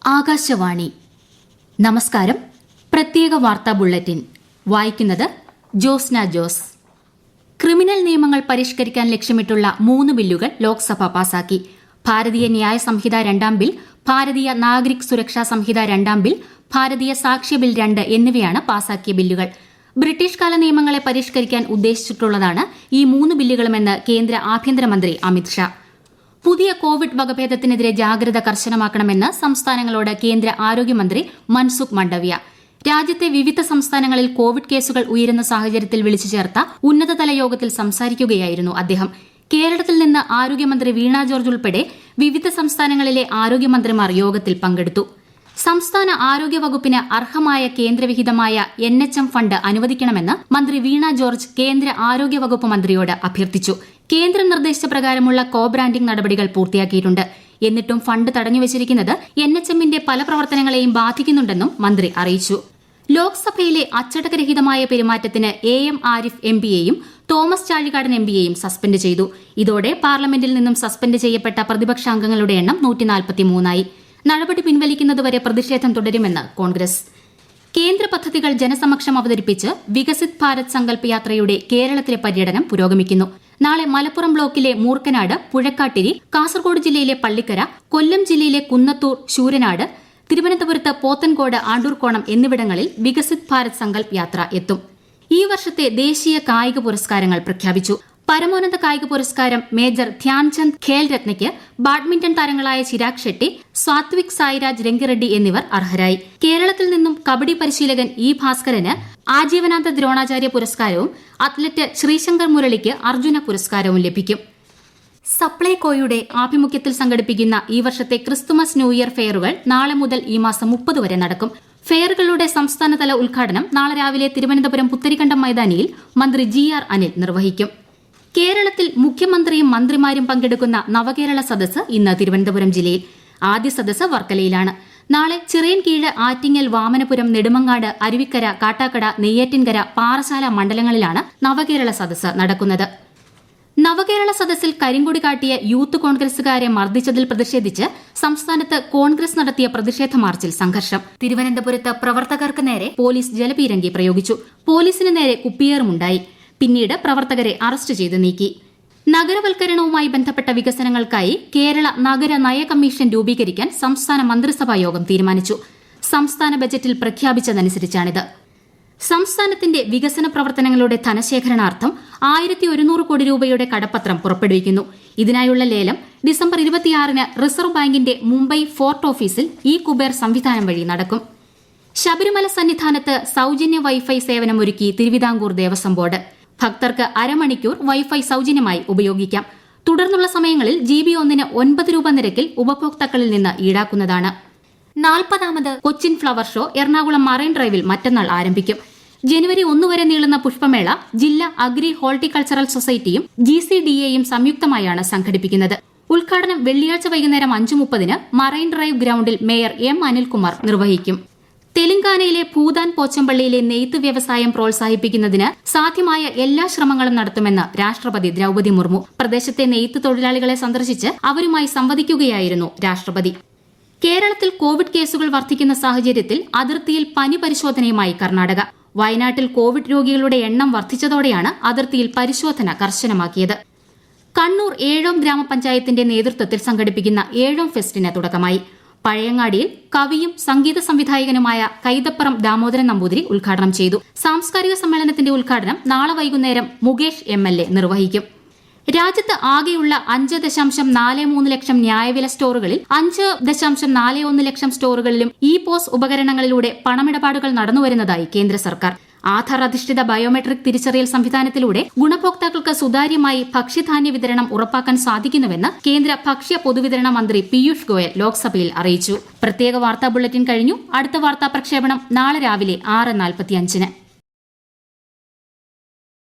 ആകാശവാണി. നമസ്കാരം. പ്രത്യേക വാർത്താ ബുള്ളറ്റിൻ വായിക്കുന്നത് ജോസ്ന ജോസ്. ക്രിമിനൽ നിയമങ്ങൾ പരിഷ്കരിക്കാൻ ലക്ഷ്യമിട്ടുള്ള 3 ബില്ലുകൾ ലോക്സഭ പാസാക്കി. ഭാരതീയ ന്യായ സംഹിത 2ാം ബിൽ, ഭാരതീയ നാഗരിക് സുരക്ഷാ സംഹിത 2ാം ബിൽ, ഭാരതീയ സാക്ഷ്യ ബിൽ 2 എന്നിവയാണ് പാസാക്കിയ ബില്ലുകൾ. ബ്രിട്ടീഷ് കാല നിയമങ്ങളെ പരിഷ്കരിക്കാൻ ഉദ്ദേശിച്ചിട്ടുള്ളതാണ് ഈ 3 ബില്ലുകളുമെന്ന് കേന്ദ്ര ആഭ്യന്തരമന്ത്രി അമിത്ഷാ. പുതിയ കോവിഡ് വകഭേദത്തിനെതിരെ ജാഗ്രത കർശനമാക്കണമെന്ന് സംസ്ഥാനങ്ങളോട് കേന്ദ്ര ആരോഗ്യമന്ത്രി മൻസുഖ് മണ്ഡവ്യ. രാജ്യത്തെ വിവിധ സംസ്ഥാനങ്ങളിൽ കോവിഡ് കേസുകൾ ഉയരുന്ന സാഹചര്യത്തിൽ വിളിച്ചു ചേർത്ത ഉന്നതതല യോഗത്തിൽ സംസാരിക്കുകയായിരുന്നു അദ്ദേഹം. കേരളത്തിൽ നിന്ന് ആരോഗ്യമന്ത്രി വീണ ജോർജ് ഉൾപ്പെടെ വിവിധ സംസ്ഥാനങ്ങളിലെ ആരോഗ്യമന്ത്രിമാർ യോഗത്തിൽ പങ്കെടുത്തു. സംസ്ഥാന ആരോഗ്യ വകുപ്പിന് അർഹമായ കേന്ദ്രവിഹിതമായ NHM ഫണ്ട് അനുവദിക്കണമെന്ന് മന്ത്രി വീണ ജോർജ് കേന്ദ്ര ആരോഗ്യ വകുപ്പ് മന്ത്രിയോട് അഭ്യർത്ഥിച്ചു. കേന്ദ്ര നിർദ്ദേശപ്രകാരമുള്ള കോബ്രാൻഡിംഗ് നടപടികൾ പൂർത്തിയാക്കിയിട്ടുണ്ട്. എന്നിട്ടും ഫണ്ട് തടഞ്ഞുവച്ചിരിക്കുന്നത് NHMന്റെ പല പ്രവർത്തനങ്ങളെയും ബാധിക്കുന്നുണ്ടെന്നും മന്ത്രി അറിയിച്ചു. ലോക്സഭയിലെ അച്ചടക്കരഹിതമായ പെരുമാറ്റത്തിന് AM ആരിഫ് MPയെയും തോമസ് ചാഴികാടൻ MPയെയും സസ്പെൻഡ് ചെയ്തു. ഇതോടെ പാർലമെന്റിൽ നിന്നും സസ്പെൻഡ് ചെയ്യപ്പെട്ട പ്രതിപക്ഷാംഗങ്ങളുടെ എണ്ണം 143ആയി. നടപടി പിൻവലിക്കുന്നതുവരെ പ്രതിഷേധം തുടരുമെന്ന് കോൺഗ്രസ്. കേന്ദ്ര പദ്ധതികൾ ജനസമക്ഷം അവതരിപ്പിച്ച് വികസിത് ഭാരത് സങ്കല്പ് യാത്രയുടെ കേരളത്തിലെ പര്യടനം പുരോഗമിക്കുന്നു. നാളെ മലപ്പുറം ബ്ലോക്കിലെ മൂർക്കനാട്, പുഴക്കാട്ടിരി, കാസർഗോഡ് ജില്ലയിലെ പള്ളിക്കര, കൊല്ലം ജില്ലയിലെ കുന്നത്തൂർ, ശൂരനാട്, തിരുവനന്തപുരത്ത് പോത്തൻകോട്, ആണ്ടൂർക്കോണം എന്നിവിടങ്ങളിൽ വികസിത് ഭാരത് സങ്കല്പ് യാത്ര എത്തും. ഈ വർഷത്തെ ദേശീയ കായിക പുരസ്കാരങ്ങൾ പ്രഖ്യാപിച്ചു. പരമോന്നത കായിക പുരസ്കാരം മേജർ ധ്യാൻചന്ദ് ഖേൽ രത്നയ്ക്ക് ബാഡ്മിന്റൺ താരങ്ങളായ ചിരാഗ് ഷെട്ടി, സാത്വിക് സായിരാജ് രംഗിറെഡ്ഡി എന്നിവർ അർഹരായി. കേരളത്തിൽ നിന്നും കബഡി പരിശീലകൻ E ഭാസ്കരന് ആജീവനാന്ത ദ്രോണാചാര്യ പുരസ്കാരവും അത്ലറ്റ് ശ്രീശങ്കർ മുരളിക്ക് അർജുന പുരസ്കാരവും ലഭിക്കും. സപ്ലൈകോയുടെ ആഭിമുഖ്യത്തിൽ സംഘടിപ്പിക്കുന്ന ഈ വർഷത്തെ ക്രിസ്തുമസ് ന്യൂ ഇയർ ഫെയറുകൾ നാളെ മുതൽ ഈ മാസം 30 വരെ നടക്കും. ഫെയറുകളുടെ സംസ്ഥാനതല ഉദ്ഘാടനം നാളെ രാവിലെ തിരുവനന്തപുരം പുത്തരിക്കണ്ടം മൈതാനിയിൽ മന്ത്രി GR അനിൽ നിർവഹിക്കും. കേരളത്തിൽ മുഖ്യമന്ത്രിയും മന്ത്രിമാരും പങ്കെടുക്കുന്ന നവകേരള സദസ്സ് ഇന്ന് തിരുവനന്തപുരം ജില്ലയിൽ. ആദ്യ സദസ്സ് വർക്കലയിലാണ്. നാളെ ചിറയൻകീഴ്, ആറ്റിങ്ങൽ, വാമനപുരം, നെടുമങ്ങാട്, അരുവിക്കര, കാട്ടാക്കട, നെയ്യാറ്റിൻകര, പാറശാല മണ്ഡലങ്ങളിലാണ് നവകേരള സദസ്സ് നടക്കുന്നത്. നവകേരള സദസ്സിൽ കരിങ്കൊടി കാട്ടിയ യൂത്ത് കോൺഗ്രസുകാരെ മർദ്ദിച്ചതിൽ പ്രതിഷേധിച്ച് സംസ്ഥാനത്ത് കോൺഗ്രസ് നടത്തിയ പ്രതിഷേധ മാർച്ചിൽ സംഘർഷം. തിരുവനന്തപുരത്ത് പ്രവർത്തകർക്ക് നേരെ പോലീസ് ജലപീരങ്കി പ്രയോഗിച്ചു. പോലീസിന് നേരെ കുപ്പിയേറുമുണ്ടായി. പിന്നീട് പ്രവർത്തകരെ അറസ്റ്റ് ചെയ്ത് നീക്കി. നഗരവൽക്കരണവുമായി ബന്ധപ്പെട്ട വികസനങ്ങൾക്കായി കേരള നഗര നയ കമ്മീഷൻ രൂപീകരിക്കാൻ സംസ്ഥാന മന്ത്രിസഭാ യോഗം തീരുമാനിച്ചു. സംസ്ഥാന ബജറ്റിൽ പ്രഖ്യാപിച്ചതനുസരിച്ചാണിത്. സംസ്ഥാനത്തിന്റെ വികസന പ്രവർത്തനങ്ങളുടെ ധനശേഖരണാർത്ഥം 1100 കോടി രൂപയുടെ കടപ്പത്രം പുറപ്പെടുവിക്കുന്നു. ഇതിനായുള്ള ലേലം ഡിസംബർ 26-ന് റിസർവ് ബാങ്കിന്റെ മുംബൈ ഫോർട്ട് ഓഫീസിൽ കുബേർ സംവിധാനം വഴി നടക്കും. ശബരിമല സന്നിധാനത്ത് സൌജന്യ വൈഫൈ സേവനമൊരുക്കി തിരുവിതാംകൂർ ദേവസ്വം ബോർഡ്. ഭക്തർക്ക് അരമണിക്കൂർ വൈഫൈ സൌജന്യമായി ഉപയോഗിക്കാം. തുടർന്നുള്ള സമയങ്ങളിൽ GB 1-ന് 9 രൂപ നിരക്കിൽ ഉപഭോക്താക്കളിൽ നിന്ന് ഈടാക്കുന്നതാണ്. 40ാമത് Cochin flower show Ernakulam marine ഡ്രൈവിൽ മറ്റന്നാൾ ആരംഭിക്കും. ജനുവരി 1 വരെ നീളുന്ന പുഷ്പമേള ജില്ലാ അഗ്രി ഹോർട്ടിക്കൾച്ചറൽ സൊസൈറ്റിയും GCDAയും സംയുക്തമായാണ് സംഘടിപ്പിക്കുന്നത്. ഉദ്ഘാടനം വെള്ളിയാഴ്ച വൈകുന്നേരം 5:30-ന് മറൈൻ ഡ്രൈവ് ഗ്രൌണ്ടിൽ മേയർ M അനിൽകുമാർ നിർവഹിക്കും. തെലങ്കാനയിലെ ഭൂതാൻ പോച്ചമ്പള്ളിയിലെ നെയ്ത്ത് വ്യവസായം പ്രോത്സാഹിപ്പിക്കുന്നതിന് സാധ്യമായ എല്ലാ ശ്രമങ്ങളും നടത്തുമെന്ന് രാഷ്ട്രപതി ദ്രൌപദി മുർമു. പ്രദേശത്തെ നെയ്ത്ത് തൊഴിലാളികളെ സന്ദർശിച്ച് അവരുമായി സംവദിക്കുകയായിരുന്നു രാഷ്ട്രപതി. കേരളത്തിൽ കോവിഡ് കേസുകൾ വർദ്ധിക്കുന്ന സാഹചര്യത്തിൽ അതിർത്തിയിൽ പനി പരിശോധനയുമായി കർണാടക. വയനാട്ടിൽ കോവിഡ് രോഗികളുടെ എണ്ണം വർദ്ധിച്ചതോടെയാണ് അതിർത്തിയിൽ പരിശോധന കർശനമാക്കിയത്. കണ്ണൂർ ഏഴോം ഗ്രാമപഞ്ചായത്തിന്റെ നേതൃത്വത്തിൽ സംഘടിപ്പിക്കുന്ന ഏഴോം ഫെസ്റ്റിന് തുടക്കമായി. പഴയങ്ങാടിയിൽ കവിയും സംഗീത സംവിധായകനുമായ കൈതപ്പുറം ദാമോദരൻ നമ്പൂതിരി ഉദ്ഘാടനം ചെയ്തു. സാംസ്കാരിക സമ്മേളനത്തിന്റെ ഉദ്ഘാടനം നാളെ വൈകുന്നേരം മുകേഷ് MLA നിർവഹിക്കും. രാജ്യത്ത് ആകെയുള്ള 5.43 ലക്ഷം ന്യായവില സ്റ്റോറുകളിൽ 5.41 ലക്ഷം സ്റ്റോറുകളിലും POS ഉപകരണങ്ങളിലൂടെ പണമിടപാടുകൾ നടന്നുവരുന്നതായി കേന്ദ്ര സർക്കാർ. ആധാർ അധിഷ്ഠിത ബയോമെട്രിക് തിരിച്ചറിയൽ സംവിധാനത്തിലൂടെ ഗുണഭോക്താക്കൾക്ക് സുതാര്യമായി ഭക്ഷ്യധാന്യ വിതരണം ഉറപ്പാക്കാൻ സാധിക്കുന്നുവെന്ന് കേന്ദ്ര ഭക്ഷ്യ പൊതുവിതരണ മന്ത്രി പീയൂഷ് ഗോയൽ ലോക്സഭയിൽ അറിയിച്ചു. പ്രത്യേക വാർത്താ ബുള്ളറ്റിൻ കഴിഞ്ഞു. അടുത്ത വാർത്താ പ്രക്ഷേപണം നാളെ രാവിലെ 6:45-ന്.